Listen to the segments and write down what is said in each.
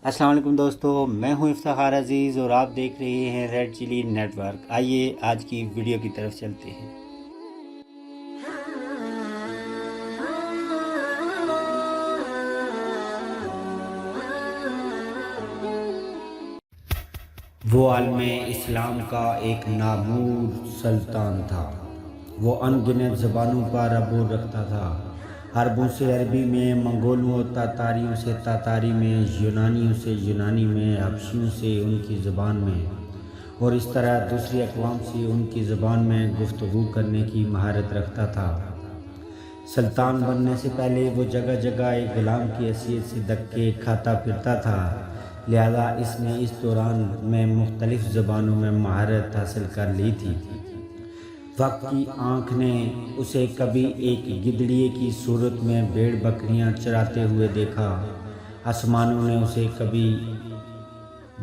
السلام علیکم دوستو، میں ہوں افتخار عزیز اور آپ دیکھ رہے ہیں ریڈ چلی نیٹ ورک۔ آئیے آج کی ویڈیو کی طرف چلتے ہیں۔ وہ عالم اسلام کا ایک نامور سلطان تھا۔ وہ ان گنت زبانوں پر عبور رکھتا تھا، عربوں سے عربی میں، منگولوں اور تاتاریوں سے تاتاری میں، یونانیوں سے یونانی میں، حبشیوں سے ان کی زبان میں، اور اس طرح دوسری اقوام سے ان کی زبان میں گفتگو کرنے کی مہارت رکھتا تھا۔ سلطان بننے سے پہلے وہ جگہ جگہ ایک غلام کی حیثیت سے دھکے کھاتا پھرتا تھا، لہذا اس نے اس دوران میں مختلف زبانوں میں مہارت حاصل کر لی تھی۔ وقت کی آنکھ نے اسے کبھی ایک گدڑیے کی صورت میں بھیڑ بکریاں چراتے ہوئے دیکھا، آسمانوں نے اسے کبھی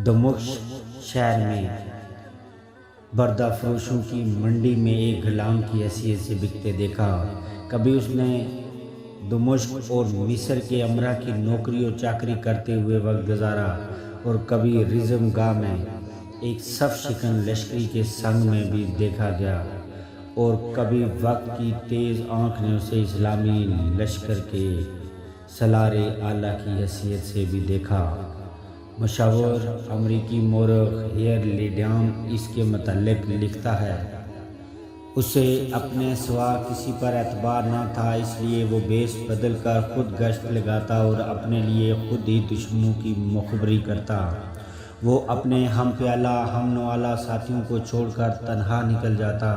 دمشق شہر میں بردہ فروشوں کی منڈی میں ایک غلام کی حیثیت سے بکتے دیکھا، کبھی اس نے دمشق اور مصر کے امراء کی نوکری اور چاکری کرتے ہوئے وقت گزارا، اور کبھی رزم گاہ میں ایک صف شکن لشکری کے سنگ میں بھی دیکھا گیا، اور کبھی وقت کی تیز آنکھ نے اسے اسلامی لشکر کے سالار اعلیٰ کی حیثیت سے بھی دیکھا۔ مشہور امریکی مورخ ہیئر لیڈام اس کے متعلق لکھتا ہے، اسے اپنے سوا کسی پر اعتبار نہ تھا، اس لیے وہ بیس بدل کر خود گشت لگاتا اور اپنے لیے خود ہی دشمنوں کی مخبری کرتا۔ وہ اپنے ہم پیالہ ہم نوالہ ساتھیوں کو چھوڑ کر تنہا نکل جاتا،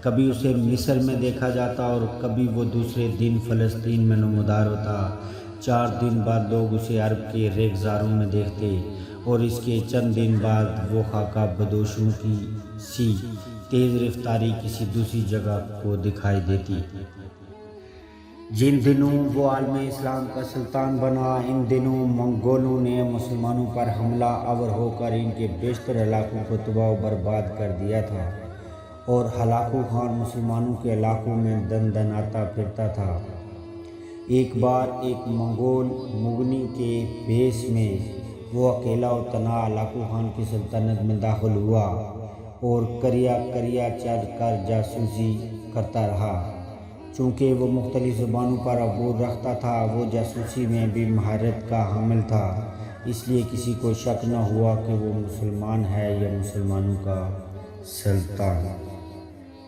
کبھی اسے مصر میں دیکھا جاتا اور کبھی وہ دوسرے دن فلسطین میں نمودار ہوتا۔ 4 دن بعد لوگ اسے عرب کے ریگزاروں میں دیکھتے، اور اس کے چند دن بعد وہ خاکہ بدوشوں کی سی تیز رفتاری کسی دوسری جگہ کو دکھائی دیتی۔ جن دنوں وہ عالم اسلام کا سلطان بنا، ان دنوں منگولوں نے مسلمانوں پر حملہ آور ہو کر ان کے بیشتر علاقوں کو تباہ و برباد کر دیا تھا، اور ہلاکو خان مسلمانوں کے علاقوں میں دن دن آتا پھرتا تھا۔ ایک بار ایک منگول مغنی کے بیس میں وہ اکیلا و تنہا ہلاکو خان کی سلطنت میں داخل ہوا، اور کریا کریا چل کر جاسوسی کرتا رہا۔ چونکہ وہ مختلف زبانوں پر عبور رکھتا تھا، وہ جاسوسی میں بھی مہارت کا حامل تھا، اس لیے کسی کو شک نہ ہوا کہ وہ مسلمان ہے یا مسلمانوں کا سلطان۔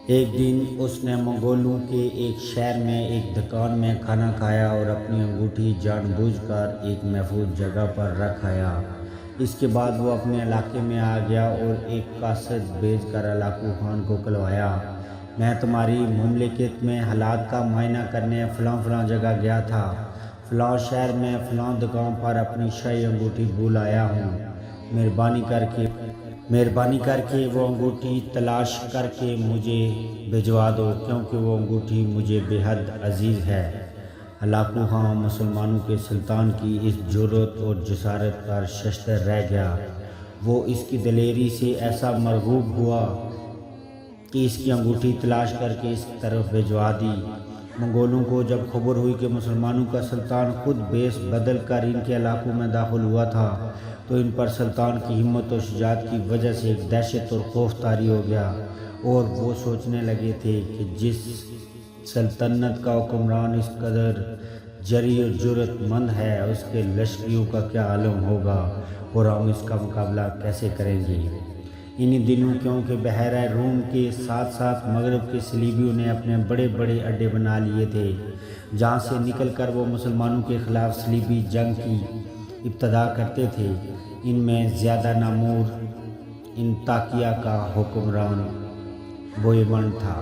ایک دن اس نے منگولوں کے ایک شہر میں ایک دکان میں کھانا کھایا اور اپنی انگوٹھی جان بوجھ کر ایک محفوظ جگہ پر رکھ آیا۔ اس کے بعد وہ اپنے علاقے میں آ گیا اور ایک قاصد بھیج کر ہلاکو خان کو کہلوایا، میں تمہاری مملکت میں حالات کا معائنہ کرنے فلاں فلاں جگہ گیا تھا، فلاں شہر میں فلاں دکان پر اپنی شاہی انگوٹھی بھول آیا ہوں، مہربانی کر کے وہ انگوٹھی تلاش کر کے مجھے بھجوا دو، کیونکہ وہ انگوٹھی مجھے بے حد عزیز ہے۔ ہلاکو خان مسلمانوں کے سلطان کی اس جرأت اور جسارت پر ششدر رہ گیا۔ وہ اس کی دلیری سے ایسا مرغوب ہوا کہ اس کی انگوٹھی تلاش کر کے اس طرف بھجوا دی۔ منگولوں کو جب خبر ہوئی کہ مسلمانوں کا سلطان خود بیس بدل کر ان کے علاقوں میں داخل ہوا تھا، تو ان پر سلطان کی ہمت و شجاعت کی وجہ سے ایک دہشت اور خوف طاری ہو گیا، اور وہ سوچنے لگے تھے کہ جس سلطنت کا حکمران اس قدر جری اور جرأت مند ہے، اس کے لشکریوں کا کیا عالم ہوگا، اور ہم اس کا مقابلہ کیسے کریں گے۔ انہی دنوں کیونکہ بحیرہ روم کے ساتھ ساتھ مغرب کے صلیبیوں نے اپنے بڑے بڑے اڈے بنا لیے تھے، جہاں سے نکل کر وہ مسلمانوں کے خلاف صلیبی جنگ کی ابتدا کرتے تھے۔ ان میں زیادہ نامور انطاکیہ کا حکمران بوئیونڈ تھا۔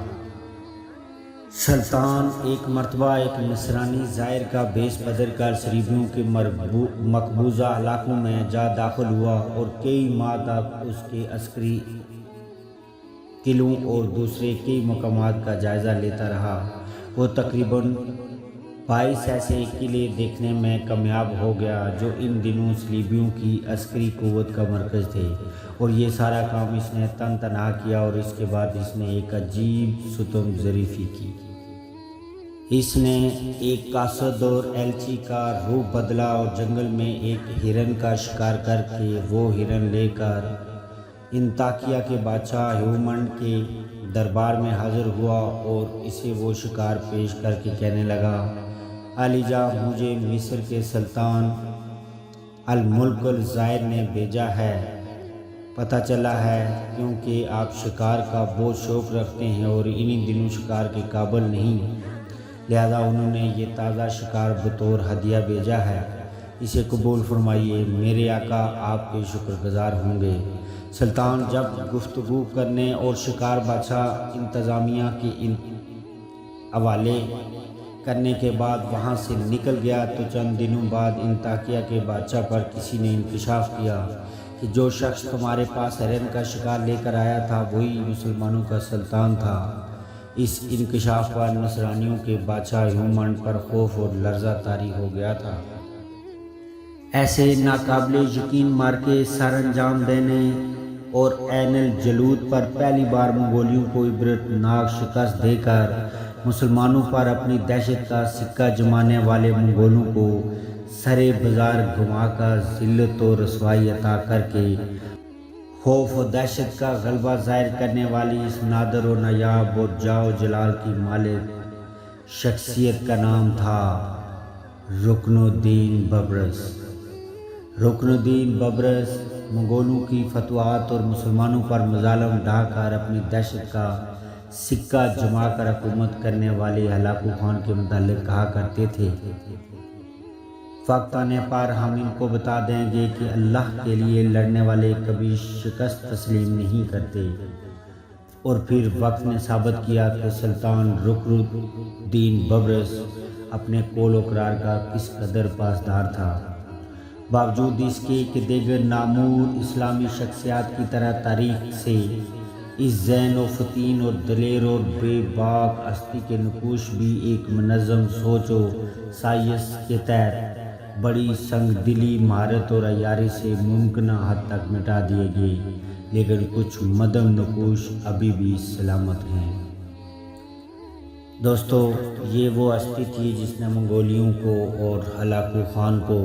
سلطان ایک مرتبہ ایک نصرانی زائر کا بیس بدل کر صلیبیوں کے مقبوضہ علاقوں میں جا داخل ہوا، اور کئی ماہ تک اس کے عسکری قلعوں اور دوسرے کئی مقامات کا جائزہ لیتا رہا۔ وہ تقریباً 22 ایسے قلعے دیکھنے میں کامیاب ہو گیا جو ان دنوں صلیبیوں کی عسکری قوت کا مرکز تھے، اور یہ سارا کام اس نے تنہا کیا، اور اس کے بعد اس نے ایک عجیب ستم ظریفی کی۔ اس نے ایک قاصد اور ایلچی کا روپ بدلا اور جنگل میں ایک ہرن کا شکار کر کے وہ ہرن لے کر انطاکیہ کے بادشاہ ہیومنڈ کے دربار میں حاضر ہوا اور اسے وہ شکار پیش کر کے کہنے لگا، عالیجا، مجھے مصر کے سلطان الملک الزائر نے بھیجا ہے۔ پتہ چلا ہے کیونکہ آپ شکار کا بہت شوق رکھتے ہیں اور انہی دنوں شکار کے قابل نہیں، لہذا انہوں نے یہ تازہ شکار بطور ہدیہ بھیجا ہے، اسے قبول فرمائیے، میرے آقا آپ کے شکر گزار ہوں گے۔ سلطان جب گفتگو کرنے اور شکار بادشاہ انتظامیہ کے حوالے کرنے کے بعد وہاں سے نکل گیا تو چند دنوں بعد انطاکیہ کے بادشاہ پر کسی نے انکشاف کیا کہ جو شخص تمہارے پاس ہرن کا شکار لے کر آیا تھا وہی مسلمانوں کا سلطان تھا۔ اس انکشاف پر نصرانیوں کے بادشاہ ہیومنڈ پر خوف اور لرزہ طاری ہو گیا تھا۔ ایسے ناقابل یقین مارکے سر انجام دینے اور عین الجلود پر پہلی بار منگولیوں کو عبرتناک شکست دے کر مسلمانوں پر اپنی دہشت کا سکہ جمانے والے منگولوں کو سرے بازار گھما کر ذلت و رسوائی عطا کر کے خوف و دہشت کا غلبہ ظاہر کرنے والی اس نادر و نایاب اور جاہ و جلال کی مالک شخصیت کا نام تھا رکن الدین ببرس۔ رکن الدین ببرس منگولوں کی فتوحات اور مسلمانوں پر مظالم ڈھا کر اپنی دہشت کا سکہ جما کر حکومت کرنے والے ہلاکو خان کے متعلق کہا کرتے تھے، وقت آنے پر ہم ان کو بتا دیں گے کہ اللہ کے لیے لڑنے والے کبھی شکست تسلیم نہیں کرتے۔ اور پھر وقت نے ثابت کیا کہ سلطان رکن الدین ببرس اپنے قول و قرار کا کس قدر پاسدار تھا۔ باوجود اس کے کہ دیگر نامور اسلامی شخصیات کی طرح تاریخ سے اس ذہین و فتین اور دلیر اور بے باک ہستی کے نقوش بھی ایک منظم سوچ و سائنس کے تحت بڑی سنگ دلی، مہارت اور عیاری سے ممکنہ حد تک مٹا دیے گئے، لیکن کچھ مدم نقوش ابھی بھی سلامت ہیں۔ دوستو، یہ وہ ہستی تھی جس نے منگولیوں کو اور ہلاکو خان کو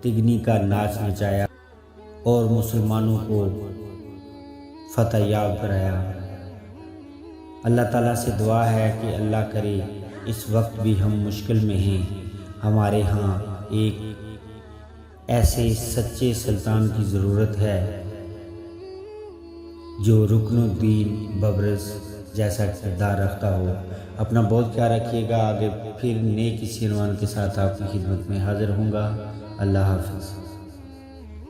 تگنی کا ناچ نچایا اور مسلمانوں کو فتح یاب کرایا۔ اللہ تعالیٰ سے دعا ہے کہ اللہ کرے اس وقت بھی ہم مشکل میں ہیں، ہمارے ہاں ایک ایسے سچے سلطان کی ضرورت ہے جو رکن الدین ببرس جیسا کردار رکھتا ہو۔ اپنا بہت خیال رکھیے گا، آگے پھر نیک اسی عنوان کے ساتھ آپ کی خدمت میں حاضر ہوں گا۔ اللہ حافظ۔